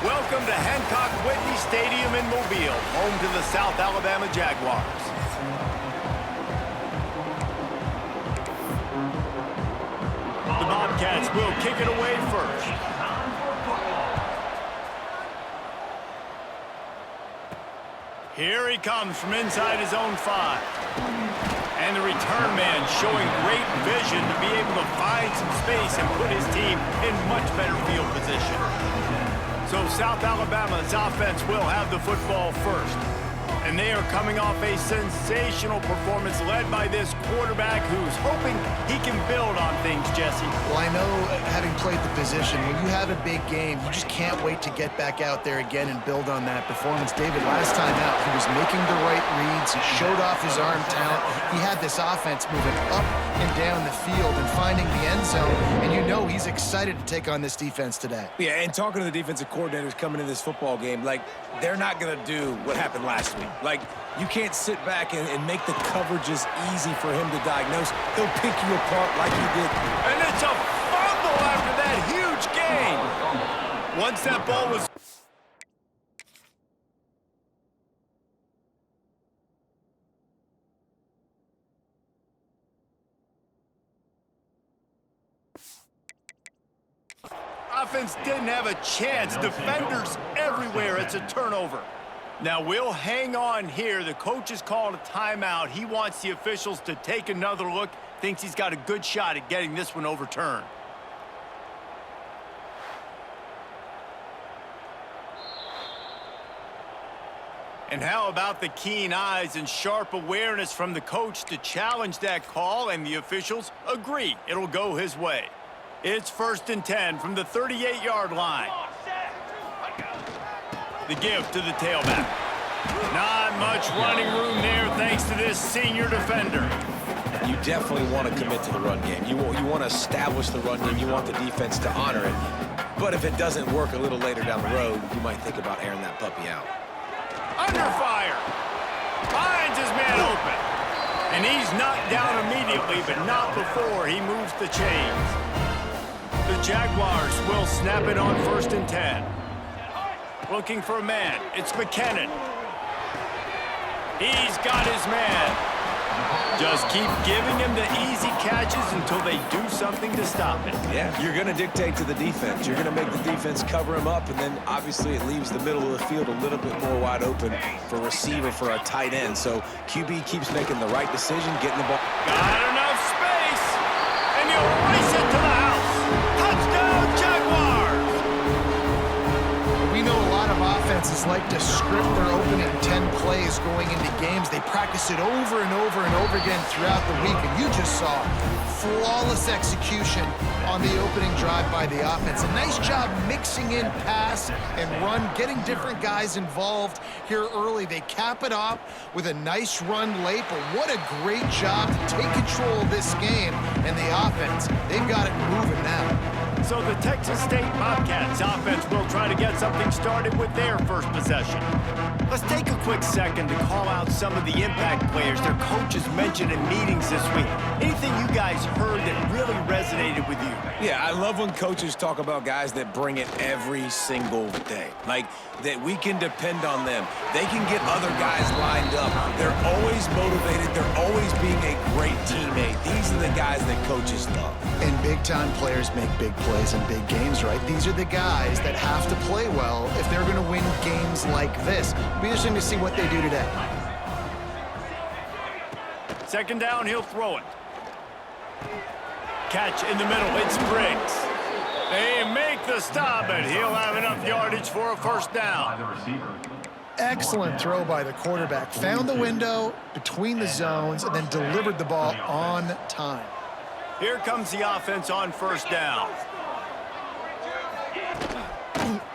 Welcome to Hancock-Whitney Stadium in Mobile, home to the South Alabama Jaguars. The Bobcats will kick it away first. Here he comes from inside his own 5. And the return man showing great vision to be able to find some space and put his team in much better field position. So South Alabama's offense will have the football first. And they are coming off a sensational performance led by this quarterback who's hoping he can build on things, Jesse. Well, I know, having played the position, when you have a big game, you just can't wait to get back out there again and build on that performance. David, last time out, he was making the right reads. He showed off his arm talent. He had this offense moving up and down the field and finding the end zone. And you know he's excited to take on this defense today. Yeah, and talking to the defensive coordinators coming into this football game, like, they're not going to do what happened last week. Like, you can't sit back and make the coverages easy for him to diagnose. He'll pick you apart like he did. And it's a fumble after that huge gain. Once that ball was... Offense didn't have a chance. Defenders everywhere. It's a turnover. Now, we'll hang on here. The coach has called a timeout. He wants the officials to take another look. Thinks he's got a good shot at getting this one overturned. And how about the keen eyes and sharp awareness from the coach to challenge that call, and the officials agree it'll go his way. It's 1st and 10 from the 38-yard line. The give to the tailback. Not much running room there thanks to this senior defender. You definitely want to commit to the run game. You want to establish the run game. You want the defense to honor it. But if it doesn't work a little later down the road, you might think about airing that puppy out. Under fire. Finds his man open. And he's knocked down immediately, but not before he moves the chains. The Jaguars will snap it on 1st and 10. Looking for a man. It's McKinnon. He's got his man. Just keep giving him the easy catches until they do something to stop it. Yeah, you're going to dictate to the defense. You're going to make the defense cover him up, and then obviously it leaves the middle of the field a little bit more wide open for a receiver, for a tight end. So QB keeps making the right decision, getting the ball. Got enough space, and he'll race it to the house. Touchdown, Jaguars! We know a lot of offenses like to script their opening 10 plays going into games. They practice it over and over and over again throughout the week, and you just saw flawless execution on the opening drive by the offense. A nice job mixing in pass and run, getting different guys involved here early. They cap it off with a nice run late, but what a great job to take control of this game. And the offense, they've got it moving now. So the Texas State Bobcats offense will try to get something started with their first possession. Let's take a quick second to call out some of the impact players their coaches mentioned in meetings this week. Anything you guys heard that really resonated with you? Yeah, I love when coaches talk about guys that bring it every single day. Like, that we can depend on them. They can get other guys lined up. They're always motivated. They're always being a great teammate. These are the guys that coaches love. And big-time players make big plays in big games, right? These are the guys that have to play well if they're going to win games like this. It'll be interesting to see what they do today. 2nd down, he'll throw it. Catch in the middle, it's Briggs. They make the stop, and he'll have enough yardage for a 1st down. Excellent throw by the quarterback. Found the window between the zones and then delivered the ball on time. Here comes the offense on 1st down.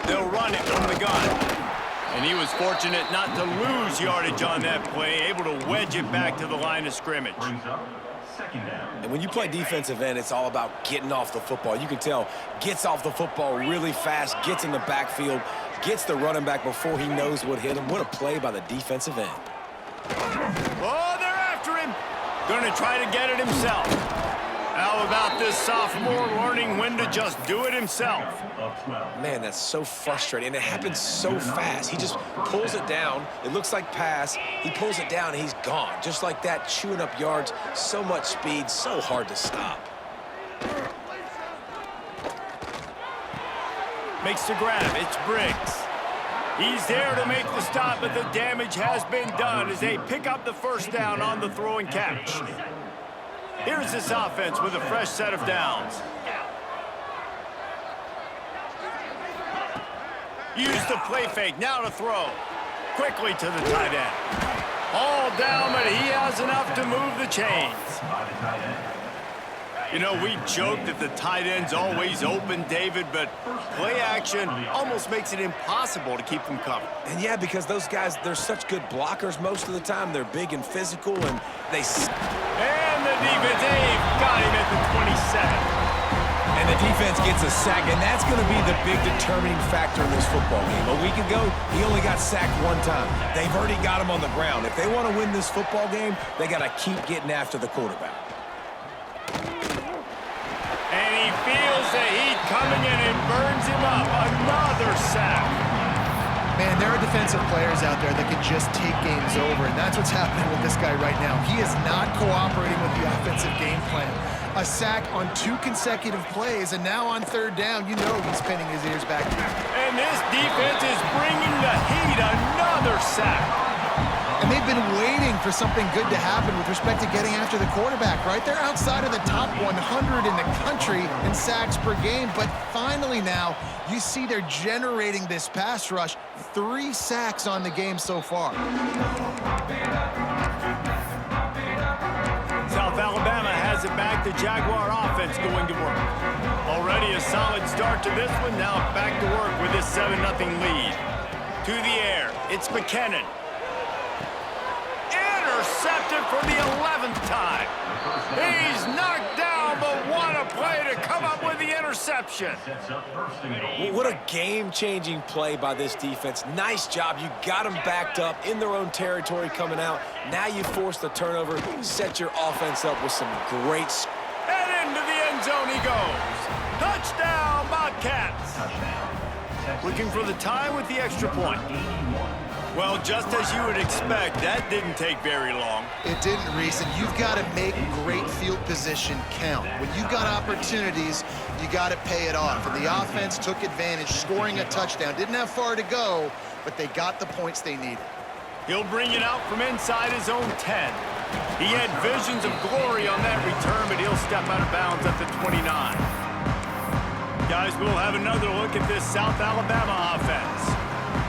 They'll run it from the gun. And he was fortunate not to lose yardage on that play, able to wedge it back to the line of scrimmage. And when you play defensive end, it's all about getting off the football. You can tell, gets off the football really fast, gets in the backfield, gets the running back before he knows what hit him. What a play by the defensive end. Oh, they're after him. Going to try to get it himself. How about this sophomore learning when to just do it himself? Man, that's so frustrating, and it happens so fast. He just pulls it down. It looks like pass. He pulls it down, and he's gone. Just like that, chewing up yards. So much speed, so hard to stop. Makes the grab. It's Briggs. He's there to make the stop, but the damage has been done as they pick up the first down on the throw and catch. Here's this offense with a fresh set of downs. Use the play fake, now to throw. Quickly to the tight end. All down, but he has enough to move the chains. You know, we joke that the tight end's always open, David, but play action almost makes it impossible to keep them covered. And yeah, because those guys, they're such good blockers most of the time. They're big and physical, and they... And the defense, they've got him at the 27. And the defense gets a sack, and that's going to be the big determining factor in this football game. A week ago, he only got sacked one time. They've already got him on the ground. If they want to win this football game, they got to keep getting after the quarterback. And he feels the heat coming in and burns him up. Another sack. Man, there are defensive players out there that can just take games over, and that's what's happening with this guy right now. He is not cooperating with the offensive game plan. A sack on 2 consecutive plays, and now on 3rd down, you know he's pinning his ears back. And this defense is bringing the heat. Another sack. And they've been waiting for something good to happen with respect to getting after the quarterback, right? They're outside of the top 100 in the country in sacks per game, but finally now, you see they're generating this pass rush. 3 sacks on the game so far. South Alabama has it back. The Jaguar offense going to work. Already a solid start to this one. Now back to work with this 7-0 lead. To the air, it's McKinnon. Intercepted for the 11th time. He's knocked down, but what a play to come up with the interception. What a game-changing play by this defense. Nice job. You got them backed up in their own territory coming out. Now you force the turnover, set your offense up with some great... And into the end zone he goes. Touchdown, Bobcats. Looking for the tie with the extra point. Well, just as you would expect, that didn't take very long. It didn't, Reese, and you've got to make great field position count. When you've got opportunities, you got to pay it off. And the offense took advantage, scoring a touchdown. Didn't have far to go, but they got the points they needed. He'll bring it out from inside his own 10. He had visions of glory on that return, but he'll step out of bounds at the 29. Guys, we'll have another look at this South Alabama offense.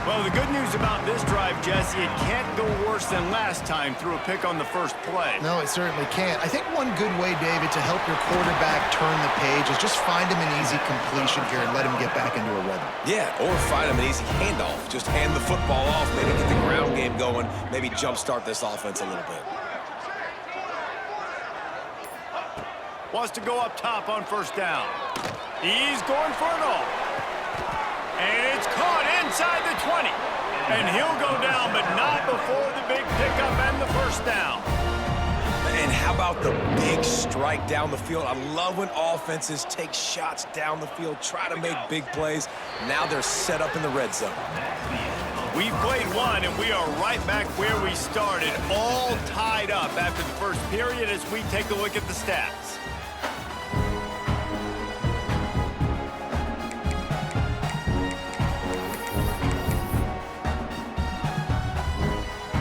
Well, the good news about this drive, Jesse, it can't go worse than last time through a pick on the first play. No, it certainly can't. I think one good way, David, to help your quarterback turn the page is just find him an easy completion here and let him get back into a rhythm. Yeah, or find him an easy handoff. Just hand the football off, maybe get the ground game going, maybe jumpstart this offense a little bit. Wants to go up top on first down. He's going for it all. And it's caught inside the 20. And he'll go down, but not before the big pickup and the first down. And how about the big strike down the field? I love when offenses take shots down the field, try to make big plays. Now they're set up in the red zone. We've played one, and we are right back where we started, all tied up after the first period as we take a look at the stats.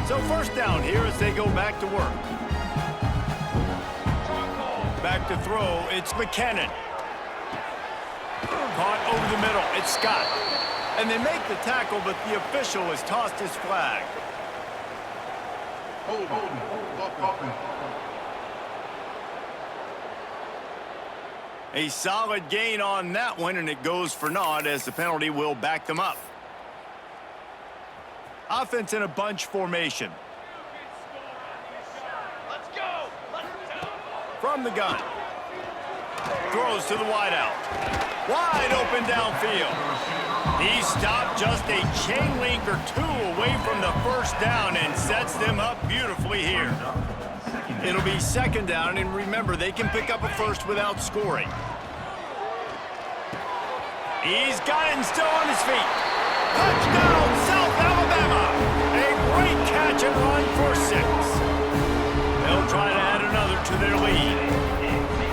So first down here as they go back to work. Back to throw, it's McKinnon. Caught over the middle, it's Scott. And they make the tackle, but the official has tossed his flag. A solid gain on that one, and it goes for naught as the penalty will back them up. Offense in a bunch formation. Let's go. From the gun. Throws to the wideout. Wide open downfield. He stopped just a chain link or two away from the first down and sets them up beautifully here. It'll be second down, and remember, they can pick up a first without scoring. He's got it and still on his feet. Touchdown, South Alabama! A great catch and run for 6. They'll try to add another to their lead.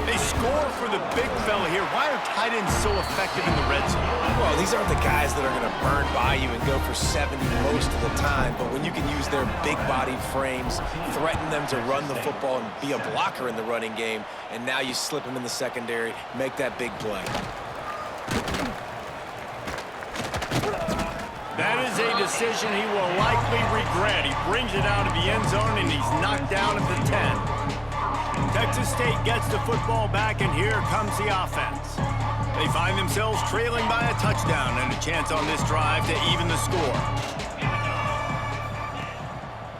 They score for the big fella here. Why are tight ends so effective in the red zone? Well, these aren't the guys that are going to burn by you and go for 70 most of the time, but when you can use their big-bodied frames, threaten them to run the football and be a blocker in the running game, and now you slip them in the secondary, make that big play. That is a decision he will likely regret. He brings it out of the end zone, and he's knocked down at the 10. Texas State gets the football back, and here comes the offense. They find themselves trailing by a touchdown and a chance on this drive to even the score.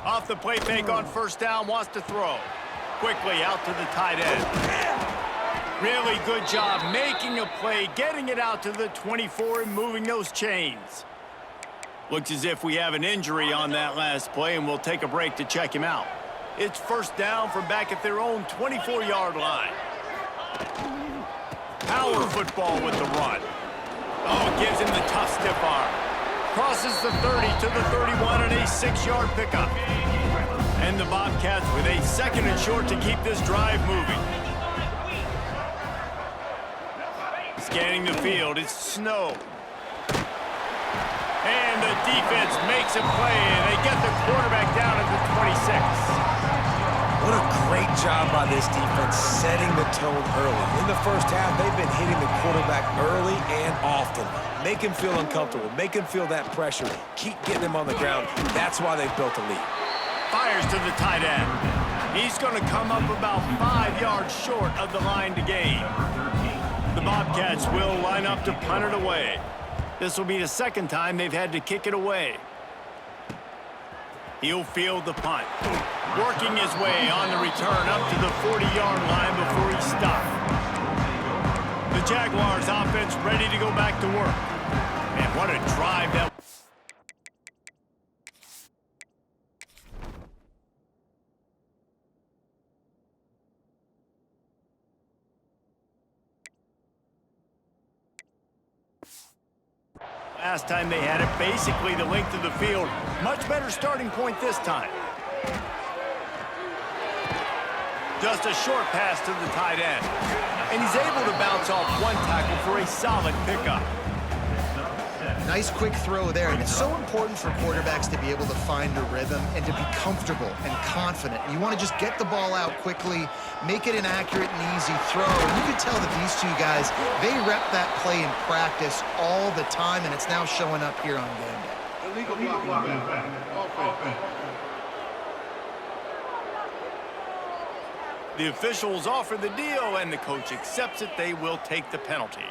Off the play fake on first down, wants to throw. Quickly out to the tight end. Really good job making a play, getting it out to the 24 and moving those chains. Looks as if we have an injury on that last play, and we'll take a break to check him out. It's first down from back at their own 24-yard line. Power football with the run. Oh, gives him the tough stiff arm. Crosses the 30 to the 31 and a 6-yard pickup. And the Bobcats with a second and short to keep this drive moving. Scanning the field, it's Snow. And the defense makes a play, and they get the quarterback down at the 26. What a great job by this defense setting the tone early. In the first half, they've been hitting the quarterback early and often. Make him feel uncomfortable. Make him feel that pressure. Keep getting him on the ground. That's why they've built a lead. Fires to the tight end. He's going to come up about 5 yards short of the line to gain. The Bobcats will line up to punt it away. This will be the second time they've had to kick it away. He'll field the punt. Working his way on the return up to the 40-yard line before he's stopped. The Jaguars offense ready to go back to work. Man, what a drive that... Last time they had it, basically the length of the field. Much better starting point this time. Just a short pass to the tight end. And he's able to bounce off one tackle for a solid pickup. Nice quick throw there, and it's so important for quarterbacks to be able to find a rhythm and to be comfortable and confident. You want to just get the ball out quickly, make it an accurate and easy throw. And you can tell that these two guys, they rep that play in practice all the time, and it's now showing up here on game day. Illegal block. The officials offer the deal, and the coach accepts it. They will take the penalty.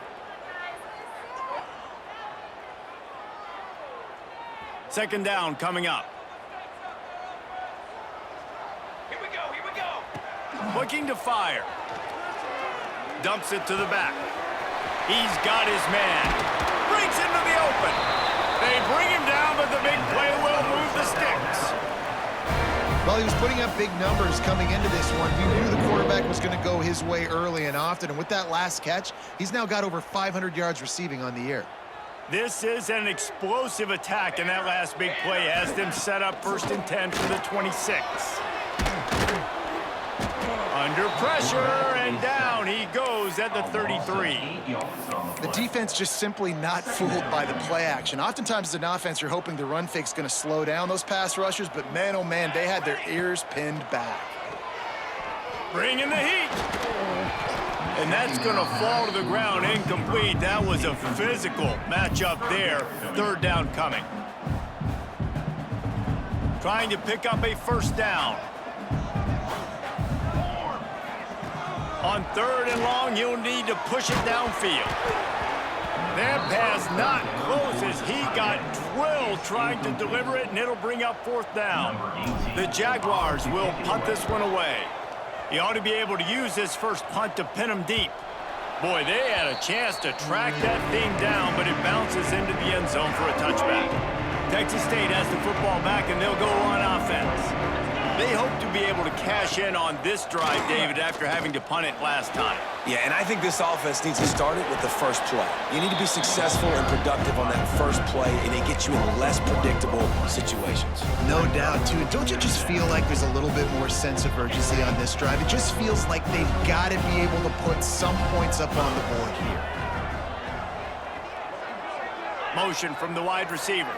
Second down coming up. Here we go. Looking to fire. Dumps it to the back. He's got his man. Breaks into the open. They bring him down, but the big play will move the sticks. Well, he was putting up big numbers coming into this one. We knew the quarterback was going to go his way early and often, and with that last catch, he's now got over 500 yards receiving on the year. This is an explosive attack, and that last big play has them set up 1st and 10 for the 26. Under pressure, and down he goes at the 33. The defense just simply not fooled by the play action. Oftentimes as an offense, you're hoping the run fake's going to slow down those pass rushers, but man, oh man, they had their ears pinned back. Bringing the heat. And that's going to fall to the ground incomplete. That was a physical matchup there. Third down coming. Trying to pick up a first down. On 3rd and long, he'll need to push it downfield. That pass not close as he got drilled trying to deliver it, and it'll bring up 4th down. The Jaguars will punt this one away. He ought to be able to use this first punt to pin him deep. Boy, they had a chance to track that thing down, but it bounces into the end zone for a touchback. Texas State has the football back, and they'll go on offense. they hope to be able to cash in on this drive, David, after having to punt it last time. Yeah, and I think this offense needs to start it with the first play. You need to be successful and productive on that first play, and it gets you in less predictable situations. No doubt, too. Don't you just feel like there's a little bit more sense of urgency on this drive? It just feels like they've got to be able to put some points up on the board here. Motion from the wide receiver.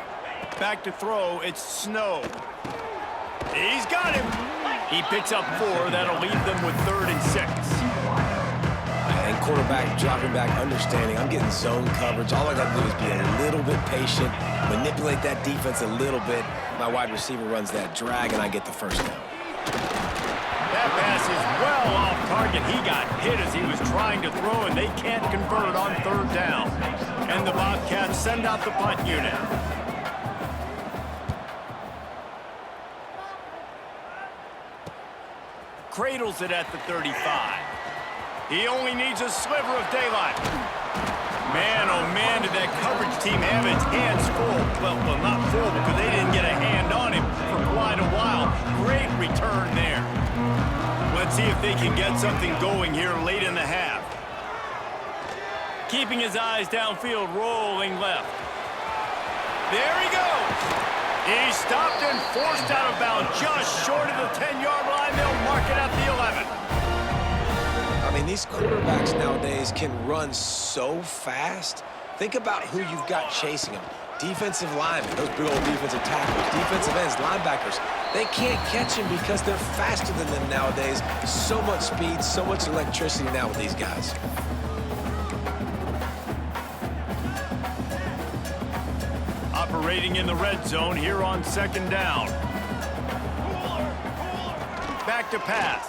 Back to throw, it's Snow. He's got him. He picks up 4. That'll leave them with 3rd and 6. And quarterback dropping back, understanding I'm getting zone coverage. All I got to do is be a little bit patient, manipulate that defense a little bit. My wide receiver runs that drag, and I get the first down. That pass is well off target. He got hit as he was trying to throw, and they can't convert on 3rd down. And the Bobcats send out the punt unit. Cradles it at the 35. He only needs a sliver of daylight. Man, oh man, did that coverage team have its hands full. Well, not full because they didn't get a hand on him for quite a while. Great return there. Let's see if they can get something going here late in the half. Keeping his eyes downfield, rolling left. There he goes. He's stopped and forced out of bounds just short of the 10-yard line. They'll mark it at the 11. I mean, these quarterbacks nowadays can run so fast. Think about who you've got chasing them. Defensive linemen, those big old defensive tackles, defensive ends, linebackers. They can't catch him because they're faster than them nowadays. So much speed, so much electricity now with these guys. Operating in the red zone here on 2nd down. Back to pass.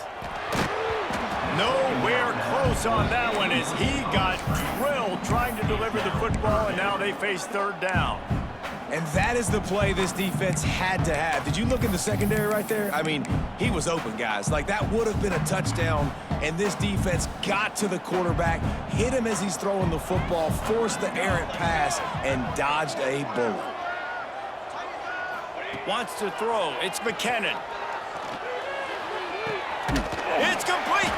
Nowhere close on that one as he got drilled trying to deliver the football, and now they face 3rd down. And that is the play this defense had to have. Did you look in the secondary right there? I mean, he was open, guys. Like, that would have been a touchdown, and this defense got to the quarterback, hit him as he's throwing the football, forced the errant pass, and dodged a bullet. Wants to throw. It's McKinnon. It's complete.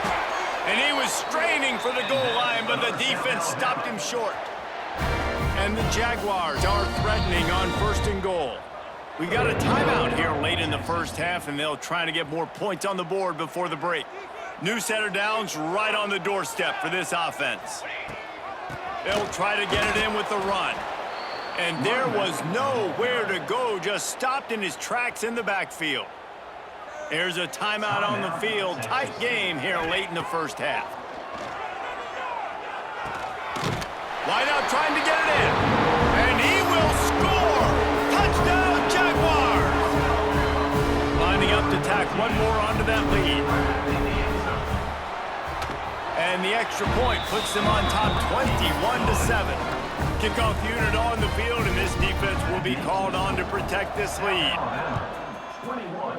And he was straining for the goal line, but the defense stopped him short. And the Jaguars are threatening on 1st and goal. We got a timeout here late in the first half, and they'll try to get more points on the board before the break. New set of downs right on the doorstep for this offense. They'll try to get it in with the run. And there was nowhere to go, just stopped in his tracks in the backfield. There's a timeout on the field. Tight game here late in the first half. Wideout trying to get it in. And he will score! Touchdown, Jaguars! Lining up to tack one more onto that lead. And the extra point puts them on top 21-7. Kickoff unit on the field, and this defense will be called on to protect this lead. 21,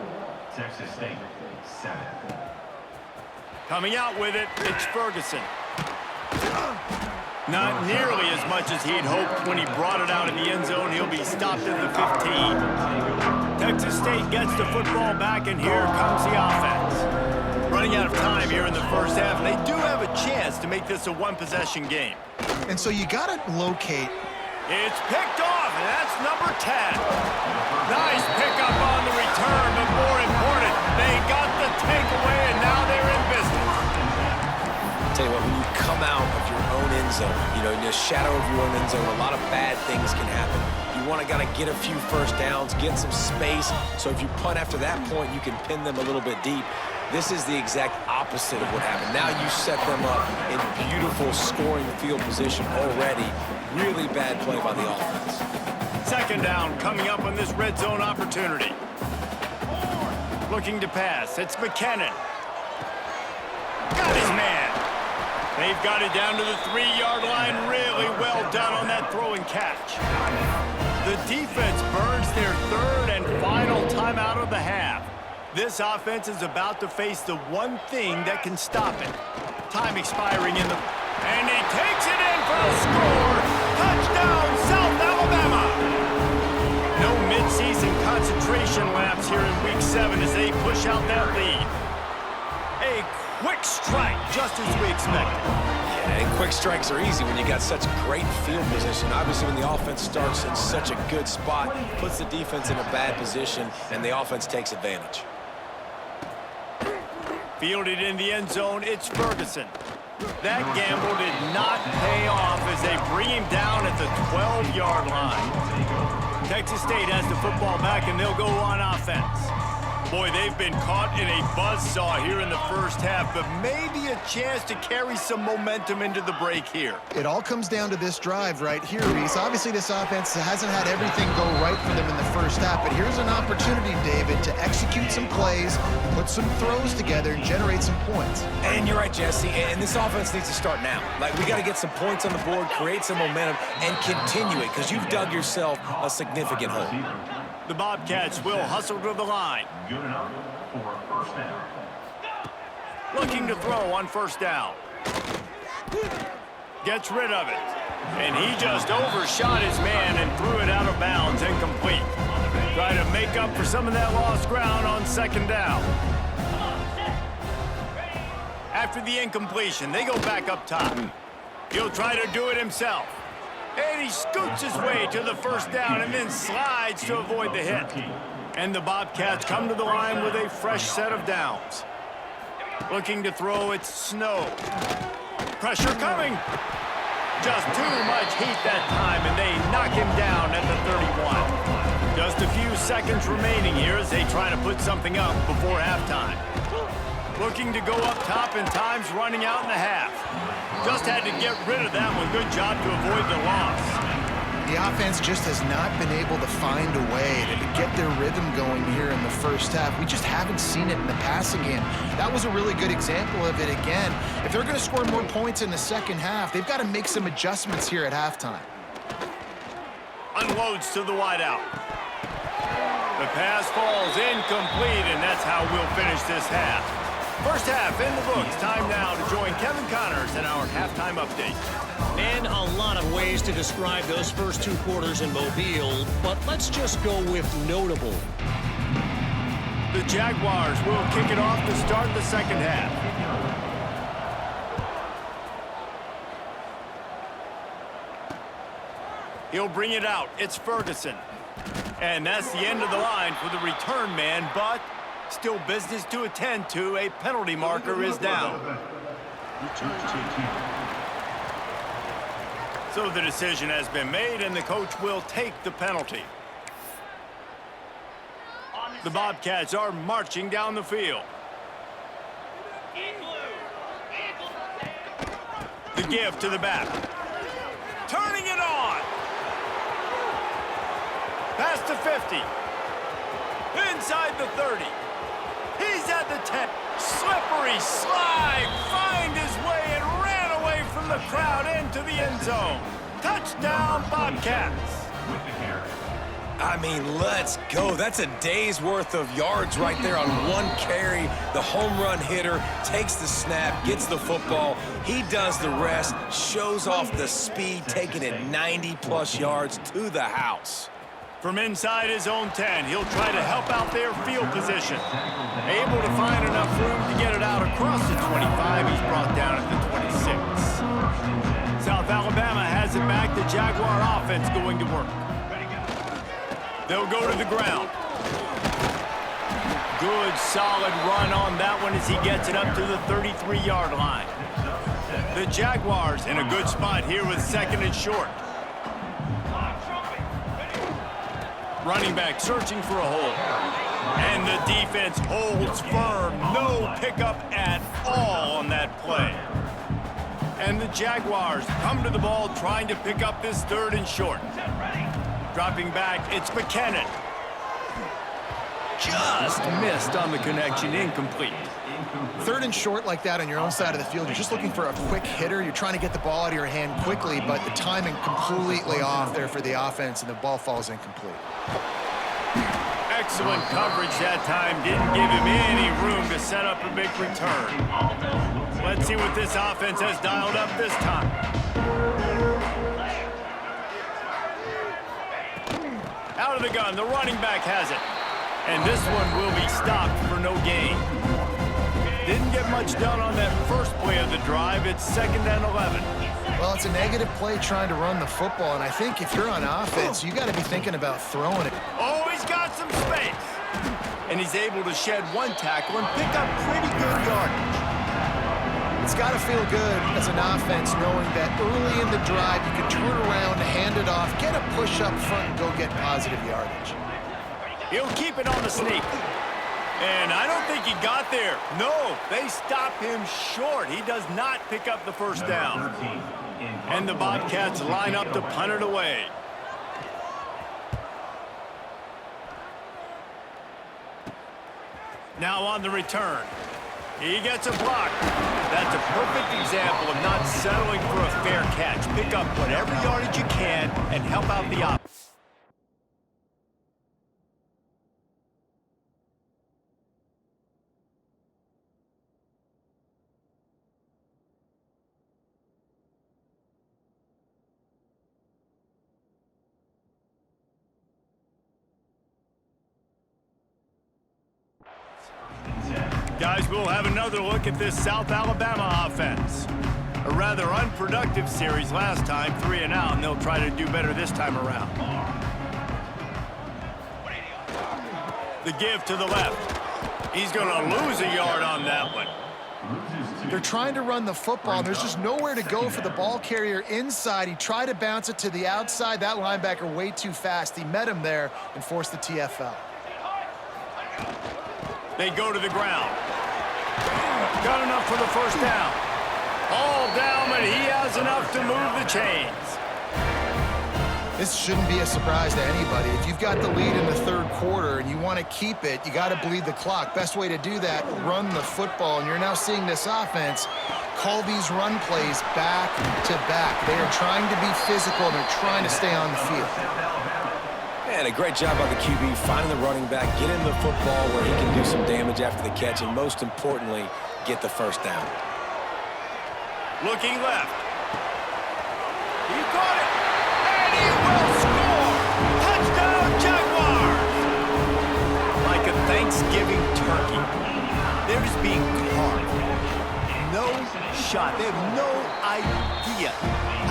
Texas State, 7. Coming out with it, it's Ferguson. Not nearly as much as he'd hoped when he brought it out in the end zone. He'll be stopped at the 15. Texas State gets the football back, and here comes the offense. Running out of time here in the first half, and they do have a chance to make this a one-possession game. And so you got to locate. It's picked off, and that's number 10. Nice pickup on the return, but more important, they got the takeaway, and now they're in business. Tell you what, when you come out of your own end zone, you know, in the shadow of your own end zone, a lot of bad things can happen. You want to get a few first downs, get some space, so if you punt after that point, you can pin them a little bit deep. This is the exact opposite of what happened. Now you set them up in beautiful scoring field position already. Really bad play by the offense. 2nd down coming up on this red zone opportunity. Looking to pass. It's McKinnon. Got his man. They've got it down to the 3-yard line. Really well done on that throw and catch. The defense burns their 3rd and final timeout of the half. This offense is about to face the one thing that can stop it. Time expiring in the... And he takes it in for a score! Touchdown, South Alabama! No could see some concentration laps here in Week 7 as they push out that lead. A quick strike, just as we expected. Yeah, and quick strikes are easy when you got such great field position. Obviously, when the offense starts in such a good spot, puts the defense in a bad position, and the offense takes advantage. Fielded in the end zone, it's Ferguson. That gamble did not pay off as they bring him down at the 12-yard line. Texas State has the football back, and they'll go on offense. Boy, they've been caught in a buzzsaw here in the first half, but maybe a chance to carry some momentum into the break here. It all comes down to this drive right here, Reese. Obviously, this offense hasn't had everything go right for them in the first half, but here's an opportunity, David, to execute some plays, put some throws together, and generate some points. And you're right, Jesse, and this offense needs to start now. Like, we got to get some points on the board, create some momentum, and continue it, because you've dug yourself a significant hole. The Bobcats will hustle to the line. Good enough for first down. Looking to throw on first down. Gets rid of it. And he just overshot his man and threw it out of bounds, incomplete. Try to make up for some of that lost ground on second down. After the incompletion, they go back up top. He'll try to do it himself. And he scoots his way to the first down and then slides to avoid the hit. And the Bobcats come to the line with a fresh set of downs. Looking to throw, it's Snow. Pressure coming. Just too much heat that time, and they knock him down at the 31. Just a few seconds remaining here as they try to put something up before halftime. Looking to go up top, and time's running out in the half. Just had to get rid of that one. Good job to avoid the loss. The offense just has not been able to find a way to get their rhythm going here in the first half. We just haven't seen it in the passing game. That was a really good example of it again. If they're going to score more points in the second half, they've got to make some adjustments here at halftime. Unloads to the wideout. The pass falls incomplete, and that's how we'll finish this half. First half in the books. Time now to join Kevin Connors in our halftime update. And a lot of ways to describe those first two quarters in Mobile, but let's just go with notable. The Jaguars will kick it off to start the second half. He'll bring it out. It's Ferguson. And that's the end of the line for the return man, but still business to attend to. A penalty marker is down. So the decision has been made, and the coach will take the penalty. The Bobcats are marching down the field. The give to the back. Turning it on. Past the 50. Inside the 30. He's at the 10. Slippery slide. Find his way and ran away from the crowd into the end zone. Touchdown, Bobcats. With the carry. I mean, let's go. That's a day's worth of yards right there on one carry. The home run hitter takes the snap, gets the football. He does the rest, shows off the speed, taking it 90-plus yards to the house. From inside his own 10, he'll try to help out their field position. Able to find enough room to get it out across the 25. He's brought down at the 26. South Alabama has it back. The Jaguar offense going to work. They'll go to the ground. Good, solid run on that one as he gets it up to the 33-yard line. The Jaguars in a good spot here with second and short. Running back searching for a hole. And the defense holds firm. No pickup at all on that play. And the Jaguars come to the ball trying to pick up this third and short. Dropping back, it's McKinnon. Just missed on the connection, incomplete. Third and short like that on your own side of the field, you're just looking for a quick hitter. You're trying to get the ball out of your hand quickly, but the timing completely off there for the offense, and the ball falls incomplete. Excellent coverage that time. Didn't give him any room to set up a big return. Let's see what this offense has dialed up this time. Out front of the gun. The running back has it. And this one will be stopped for no gain. Didn't get much done on that first play of the drive. It's 2nd and 11. Well, it's a negative play trying to run the football, and I think if you're on offense, you got to be thinking about throwing it. Oh, he's got some space. And he's able to shed one tackle and pick up pretty good yardage. It's got to feel good as an offense knowing that early in the drive you can turn around, hand it off, get a push up front, and go get positive yardage. He'll keep it on the sneak. And I don't think he got there. No, they stop him short. He does not pick up the first down. And the Bobcats line up to punt it away. Now on the return. He gets a block. That's a perfect example of not settling for a fair catch. Pick up whatever yardage you can and help out the offense. Guys, we'll have another look at this South Alabama offense. A rather unproductive series last time, 3 and out, and they'll try to do better this time around. The give to the left. He's going to lose a yard on that one. They're trying to run the football, and there's just nowhere to go for the ball carrier inside. He tried to bounce it to the outside. That linebacker way too fast. He met him there and forced the TFL. They go to the ground. Got enough for the first down. All down, but he has enough to move the chains. This shouldn't be a surprise to anybody. If you've got the lead in the third quarter and you want to keep it, you got to bleed the clock. Best way to do that, run the football. And you're now seeing this offense call these run plays back to back. They are trying to be physical, and they're trying to stay on the field. And a great job by the QB finding the running back, get him the football where he can do some damage after the catch, and most importantly, get the first down. Looking left. He caught it. And he will score. Touchdown, Jaguars. Like a Thanksgiving turkey. They're just being carved. No shot. They have no idea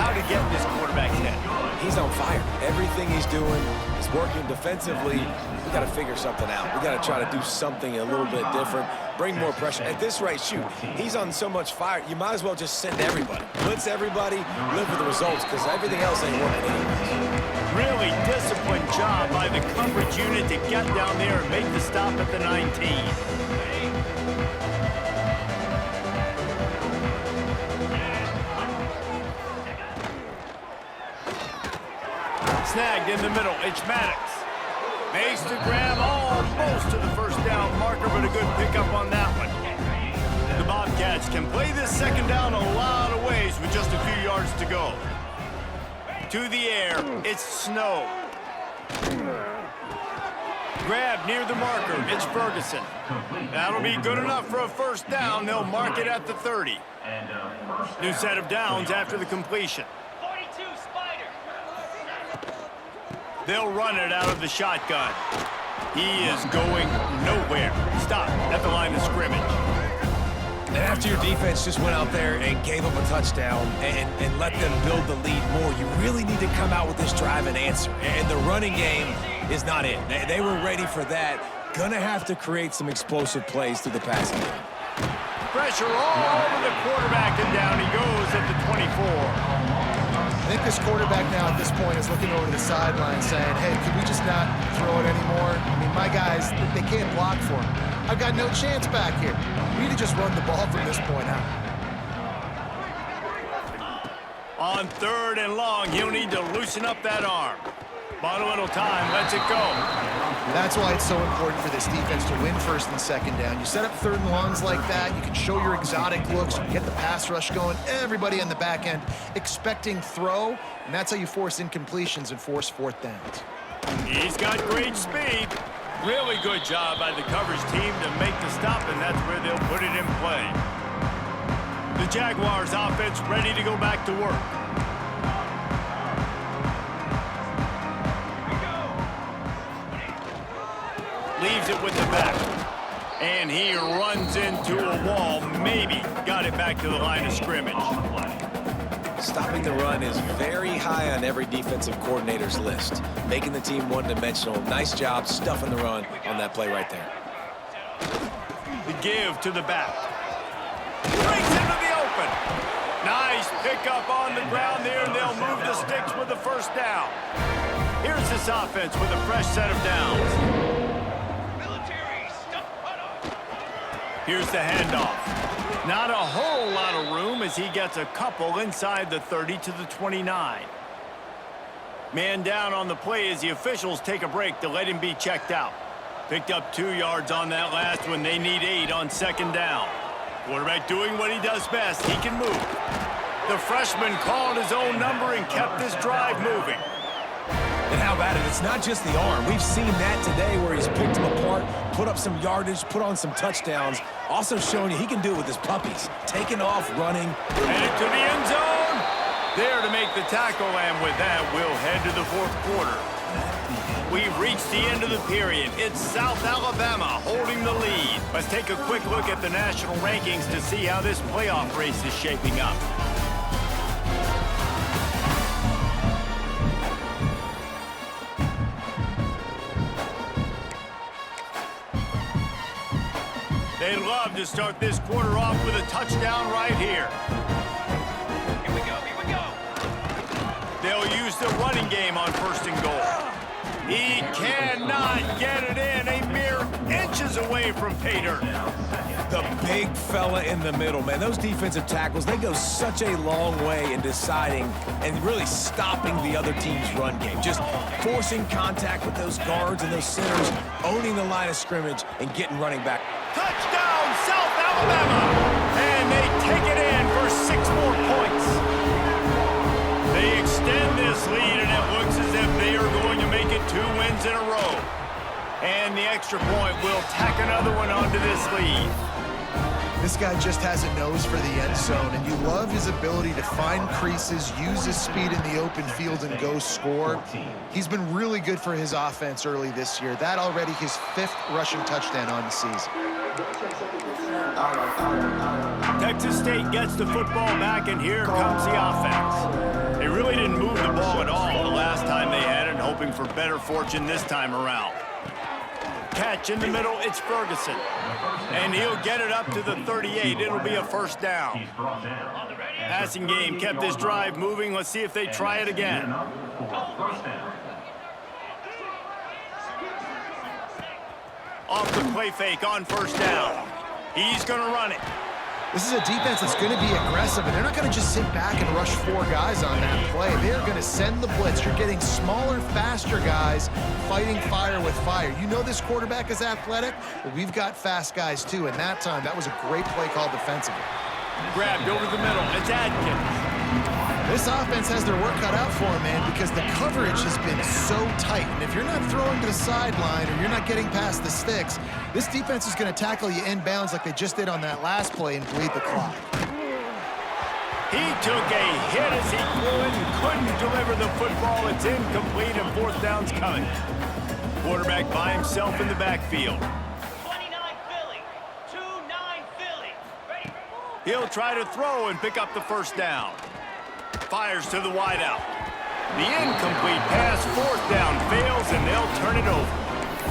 how to get in this quarterback's head. He's on fire. Everything he's doing is working defensively. We got to figure something out. We got to try to do something a little bit different, bring more pressure. At this rate, shoot, he's on so much fire, you might as well just send everybody. Blitz everybody, live with the results, because everything else ain't working anyway. Really disciplined job by the coverage unit to get down there and make the stop at the 19. Snagged in the middle, it's Maddox. Makes the grab almost to the first down marker, but a good pickup on that one. The Bobcats can play this second down a lot of ways with just a few yards to go. To the air, it's Snow. Grab near the marker, it's Ferguson. That'll be good enough for a first down. They'll mark it at the 30. New set of downs after the completion. They'll run it out of the shotgun. He is going nowhere. Stop at the line of scrimmage. And after your defense just went out there and gave up a touchdown and let them build the lead more, you really need to come out with this drive and answer. And the running game is not it. They were ready for that. Gonna have to create some explosive plays through the passing game. Pressure all over the quarterback, and down he goes at the 24. I think this quarterback now at this point is looking over the sideline saying, hey, can we just not throw it anymore? I mean, my guys, they can't block for him. I've got no chance back here. We need to just run the ball from this point out. On 3rd and long, he'll need to loosen up that arm. Bottom little time, lets it go. That's why it's so important for this defense to win 1st and 2nd down. You set up 3rd and longs like that, you can show your exotic looks, you can get the pass rush going, everybody on the back end expecting throw, and that's how you force incompletions and force 4th downs. He's got great speed. Really good job by the coverage team to make the stop, and that's where they'll put it in play. The Jaguars offense ready to go back to work. 1 leaves it with the back. And he runs into a wall, maybe got it back to the line of scrimmage. Stopping the run is very high on every defensive coordinator's list. Making the team one-dimensional. Nice job stuffing the run on that play right there. The give to the back. Breaks into the open. Nice pickup on the ground there, and they'll move the sticks with the first down. Here's this offense with a fresh set of downs. Here's the handoff. Not a whole lot of room as he gets a couple inside the 30 to the 29. Man down on the play as the officials take a break to let him be checked out. Picked up 2 yards on that last one. They need 8 on second down. Quarterback doing what he does best. He can move. The freshman called his own number and kept this drive moving. And how about it? It's not just the arm. We've seen that today where he's picked them apart, put up some yardage, put on some touchdowns. Also showing you he can do it with his puppies. Taking off, running. Headed to the end zone. There to make the tackle, and with that, we'll head to the fourth quarter. We've reached the end of the period. It's South Alabama holding the lead. Let's take a quick look at the national rankings to see how this playoff race is shaping up. They'd love to start this quarter off with a touchdown right here. Here we go, here we go. They'll use the running game on first and goal. He cannot get it in, a mere inches away from pay dirt. The big fella in the middle, man. Those defensive tackles, they go such a long way in deciding and really stopping the other team's run game. Just forcing contact with those guards and those centers, owning the line of scrimmage, and getting running back. Touchdown, South Alabama! And they take it in for 6 more points. They extend this lead, and it looks as if they are going to make it 2 wins in a row. And the extra point will tack another one onto this lead. This guy just has a nose for the end zone, and you love his ability to find creases, use his speed in the open field, and go score. He's been really good for his offense early this year. That already his 5th rushing touchdown on the season. Texas State gets the football back, and here comes the offense. They really didn't move the ball at all the last time they had it, hoping for better fortune this time around. Catch in the middle, it's Ferguson. And he'll get it up to the 38. It'll be a first down. Passing game kept this drive moving. Let's see if they try it again. Off the play fake on first down. He's going to run it. This is a defense that's going to be aggressive, and they're not going to just sit back and rush 4 guys on that play. They're going to send the blitz. You're getting smaller, faster guys fighting fire with fire. You know this quarterback is athletic, but we've got fast guys too, and that time, that was a great play call defensively. Grabbed over the middle. It's Adkins. This offense has their work cut out for them, man, because the coverage has been so tight. And if you're not throwing to the sideline or you're not getting past the sticks, this defense is going to tackle you inbounds like they just did on that last play and bleed the clock. He took a hit as he flew in and couldn't deliver the football. It's incomplete and 4th down's coming. Quarterback by himself in the backfield. 29 Philly, 2-9 Philly. Ready for move. He'll try to throw and pick up the first down. Fires to the wideout. The incomplete pass, 4th down, fails, and they'll turn it over.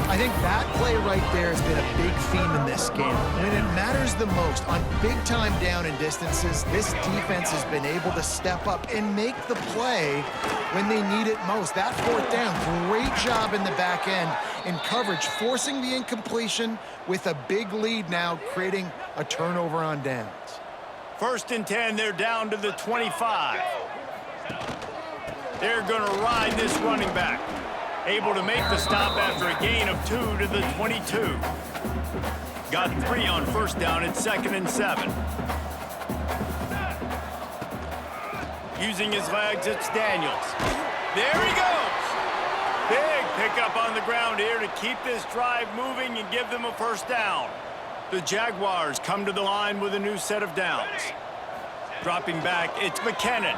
I think that play right there has been a big theme in this game. When it matters the most, on big-time down and distances, this defense has been able to step up and make the play when they need it most. That 4th down, great job in the back end in coverage, forcing the incompletion with a big lead now, creating a turnover on downs. 1st and 10, they're down to the 25. They're going to ride this running back. Able to make the stop after a gain of 2 to the 22. Got 3 on first down. It's 2nd and 7. Using his legs, it's Daniels. There he goes. Big pickup on the ground here to keep this drive moving and give them a first down. The Jaguars come to the line with a new set of downs. Dropping back, it's McKinnon.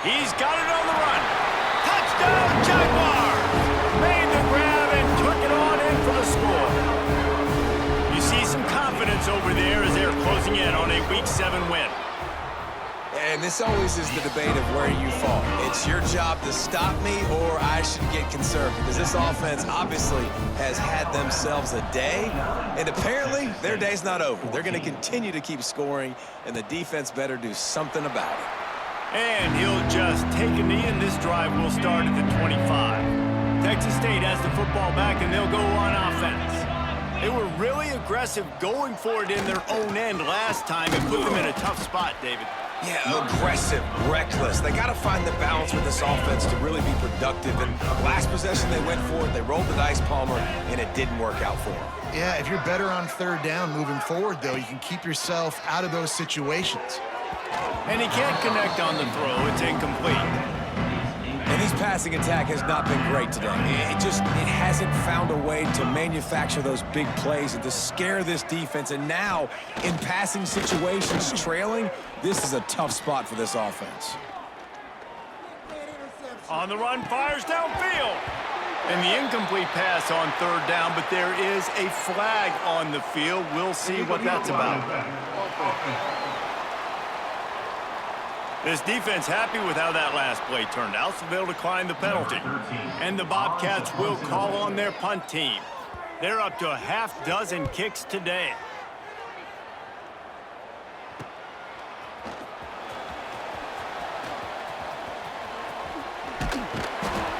He's got it on the run. Touchdown, Jaguars! Made the grab and this always is the debate of where you fall. It's your job to stop me or I should get concerned because this offense obviously has had themselves a day, and apparently their day's not over. They're going to continue to keep scoring, and the defense better do something about it. And he'll just take a knee, and this drive will start at the 25. Texas State has the football back, and they'll go on offense. They were really aggressive going for it in their own end last time and put them in a tough spot, David. Yeah, aggressive, reckless. They got to find the balance with this offense to really be productive. And last possession, they went for it. They rolled the dice, Palmer, and it didn't work out for them. Yeah, if you're better on third down moving forward, though, you can keep yourself out of those situations. And he can't connect on the throw. It's incomplete. And his passing attack has not been great today. It hasn't found a way to manufacture those big plays and to scare this defense. And now, in passing situations, trailing, this is a tough spot for this offense. On the run, fires downfield. And the incomplete pass on third down, but there is a flag on the field. We'll see what that's about. This defense happy with how that last play turned out, so they'll decline the penalty. And the Bobcats will call on their punt team. They're up to a half dozen kicks today.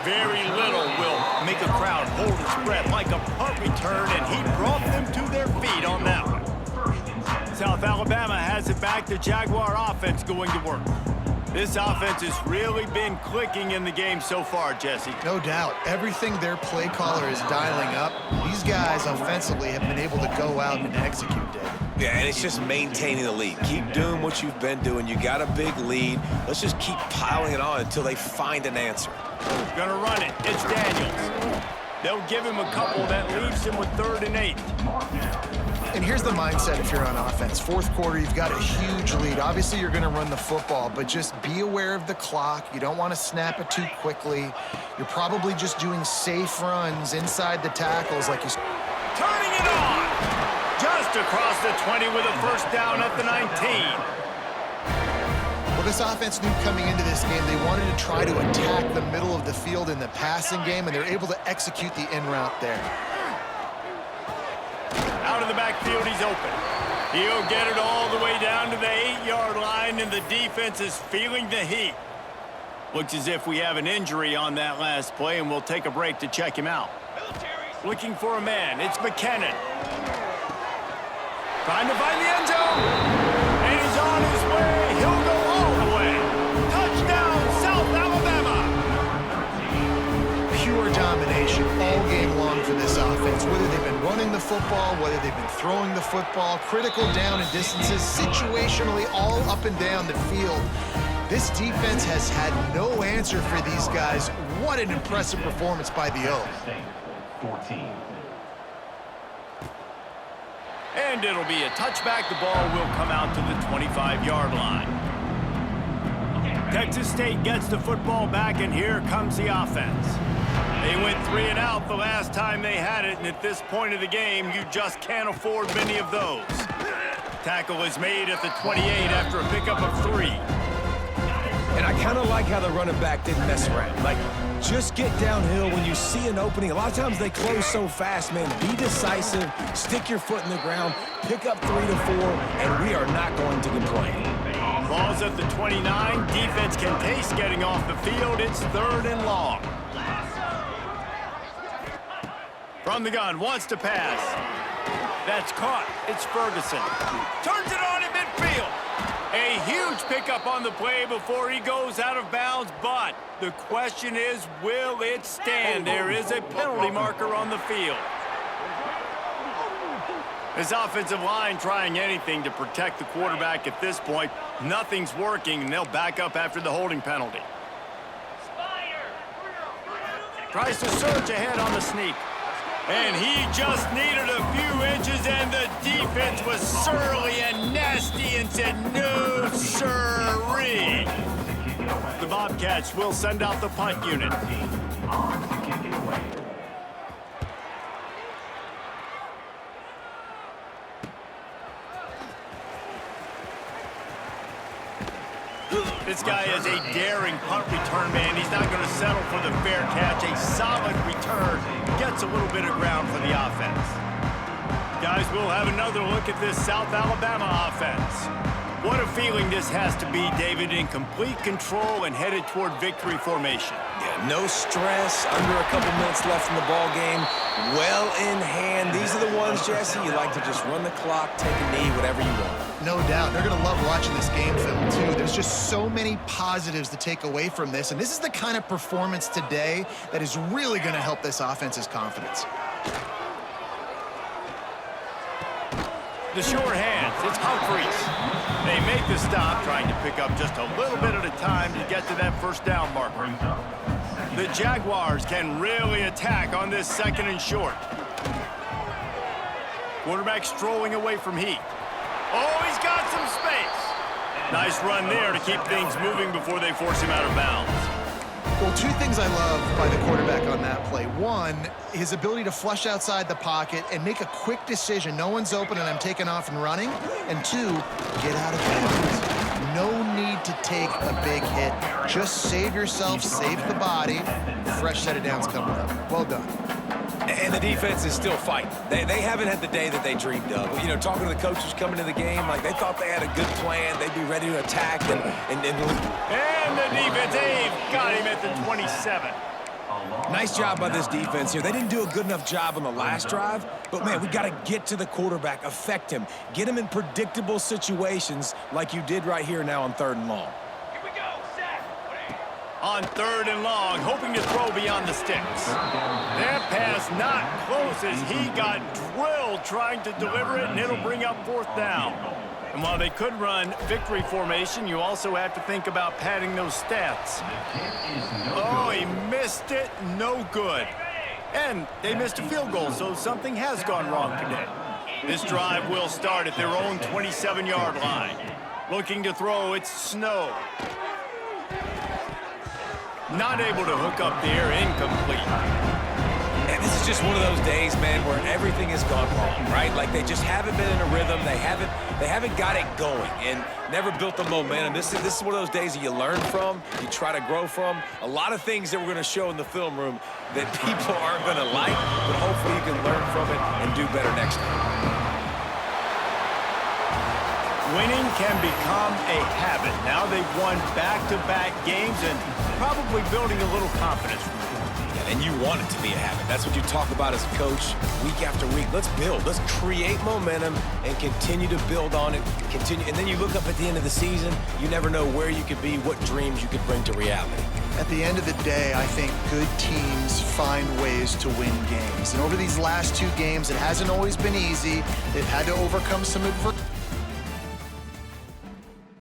Very little will make a crowd hold its breath like a punt return, and he brought them to their feet on that one. South Alabama has it back. The Jaguar offense going to work. This offense has really been clicking in the game so far, Jesse. No doubt. Everything their play caller is dialing up, these guys offensively have been able to go out and execute, David. Yeah, and it's just maintaining the lead. Keep doing what you've been doing. You got a big lead. Let's just keep piling it on until they find an answer. Gonna run it. It's Daniels. They'll give him a couple that leaves him with 3rd and 8. And here's the mindset if you're on offense. Fourth quarter, you've got a huge lead. Obviously, you're going to run the football, but just be aware of the clock. You don't want to snap it too quickly. You're probably just doing safe runs inside the tackles like you... Turning it on! Just across the 20 with a first down at the 19. Well, this offense knew coming into this game they wanted to try to attack the middle of the field in the passing game, and they're able to execute the in route there. Out of the backfield, he's open. He'll get it all the way down to the 8-yard line, and the defense is feeling the heat. Looks as if we have an injury on that last play, and we'll take a break to check him out. Looking for a man. It's McKinnon. Trying to find the end zone. And he's on his way. He'll go all the way. Touchdown, South Alabama. Pure domination all game long for this offense. Whether they've been running the football, whether they've been throwing the football, critical down and distances, situationally all up and down the field. This defense has had no answer for these guys. What an impressive performance by the Oaks. 14. And it'll be a touchback. The ball will come out to the 25-yard line. Texas State gets the football back, and here comes the offense. They went 3 and out the last time they had it, and at this point of the game, you just can't afford many of those. Tackle is made at the 28 after a pickup of 3. And I kind of like how the running back didn't mess around. Like, just get downhill when you see an opening. A lot of times they close so fast, man. Be decisive, stick your foot in the ground, pick up 3 to 4, and we are not going to complain. Ball's at the 29. Defense can taste getting off the field. It's 3rd and long. From the gun, wants to pass. That's caught. It's Ferguson. Turns it on in midfield. A huge pickup on the play before he goes out of bounds, but the question is, will it stand? There is a penalty marker on the field. This offensive line trying anything to protect the quarterback at this point. Nothing's working, and they'll back up after the holding penalty. Tries to surge ahead on the sneak. And he just needed a few inches, and the defense was surly and nasty and said, no, sirree. The Bobcats will send out the punt unit. This guy is a daring punt return man. He's not going to settle for the fair catch. A solid return gets a little bit of ground for the offense. Guys, we'll have another look at this South Alabama offense. What a feeling this has to be, David, in complete control and headed toward victory formation. Yeah, no stress, under a couple minutes left in the ball game, well in hand. These are the ones, Jesse, you like to just run the clock, take a knee, whatever you want. No doubt. They're going to love watching this game film, too. There's just so many positives to take away from this, and this is the kind of performance today that is really going to help this offense's confidence. The sure hands, it's Heifers. They make the stop, trying to pick up just a little bit at a time to get to that first down marker. The Jaguars can really attack on this 2nd and short. Quarterback strolling away from Heat. Oh, he's got some space. Nice run there to keep things moving before they force him out of bounds. Well, two things I love by the quarterback on that play. One, his ability to flush outside the pocket and make a quick decision. No one's open and I'm taking off and running. And two, get out of bounds. No need to take a big hit. Just save yourself, save the body. Fresh set of downs coming up. Well done. And the defense is still fighting. They haven't had the day that they dreamed of. You know, talking to the coaches coming to the game, like they thought they had a good plan. They'd be ready to attack and the defense, they've got him at the 27. Nice job by this defense here. They didn't do a good enough job on the last drive, but, man, we got to get to the quarterback, affect him, get him in predictable situations like you did right here now on 3rd and long. Here we go, set. On 3rd and long, hoping to throw beyond the sticks. That pass not close as he got drilled trying to deliver it, and it'll bring up 4th down. And while they could run victory formation, you also have to think about padding those stats. Oh, he missed it. No good. And they missed a field goal, so something has gone wrong today. This drive will start at their own 27-yard line. Looking to throw, it's Snow. Not able to hook up there, incomplete. And this is just one of those days, man, where everything has gone wrong, right? Like they just haven't been in a rhythm. They haven't got it going and never built the momentum. This is one of those days that you learn from, you try to grow from. A lot of things that we're going to show in the film room that people aren't going to like, but hopefully you can learn from it and do better next time. Winning can become a habit. Now they've won back-to-back games and probably building a little confidence. And you want it to be a habit. That's what you talk about as a coach week after week. Let's build. Let's create momentum and continue to build on it. And then you look up at the end of the season, you never know where you could be, what dreams you could bring to reality. At the end of the day, I think good teams find ways to win games. And over these last 2 games, it hasn't always been easy. They've had to overcome some adversity.